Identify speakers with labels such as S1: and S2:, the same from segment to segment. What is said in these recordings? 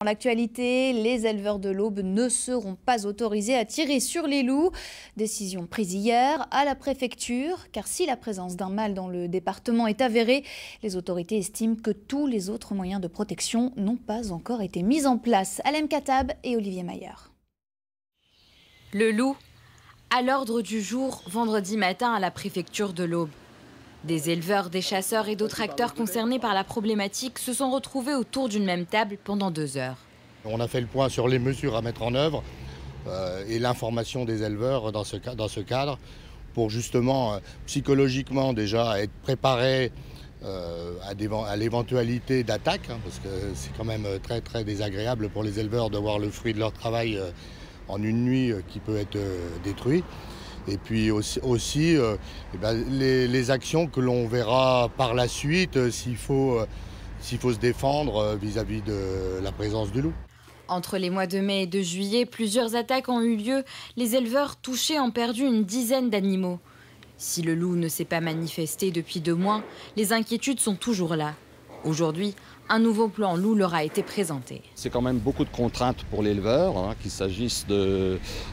S1: Dans l'actualité, les éleveurs de l'Aube ne seront pas autorisés à tirer sur les loups. Décision prise hier à la préfecture, car si la présence d'un mâle dans le département est avérée, les autorités estiment que tous les autres moyens de protection n'ont pas encore été mis en place. Alem Katab et Olivier Mayer.
S2: Le loup, à l'ordre du jour, vendredi matin à la préfecture de l'Aube. Des éleveurs, des chasseurs et d'autres acteurs concernés par la problématique se sont retrouvés autour d'une même table pendant 2 heures.
S3: On a fait le point sur les mesures à mettre en œuvre et l'information des éleveurs dans ce cadre pour justement psychologiquement déjà être préparés à l'éventualité d'attaque, parce que c'est quand même très désagréable pour les éleveurs de voir le fruit de leur travail en une nuit qui peut être détruit. Et puis aussi les actions que l'on verra par la suite s'il faut se défendre vis-à-vis de la présence du loup.
S2: Entre les mois de mai et de juillet, plusieurs attaques ont eu lieu. Les éleveurs touchés ont perdu une dizaine d'animaux. Si le loup ne s'est pas manifesté depuis 2 mois, les inquiétudes sont toujours là. Aujourd'hui, un nouveau plan loup leur a été présenté.
S4: C'est quand même beaucoup de contraintes pour l'éleveur, qu'il s'agisse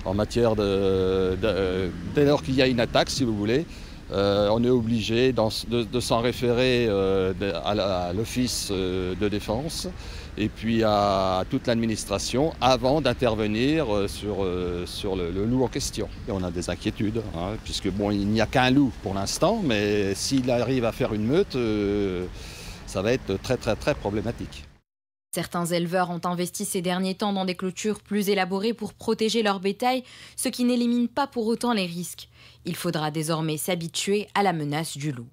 S4: en matière dès lors qu'il y a une attaque, si vous voulez, on est obligé de s'en référer à l'office de défense et puis à toute l'administration avant d'intervenir sur le loup en question. Et on a des inquiétudes, puisque bon, il n'y a qu'un loup pour l'instant, mais s'il arrive à faire une meute, ça va être très problématique.
S2: Certains éleveurs ont investi ces derniers temps dans des clôtures plus élaborées pour protéger leur bétail, ce qui n'élimine pas pour autant les risques. Il faudra désormais s'habituer à la menace du loup.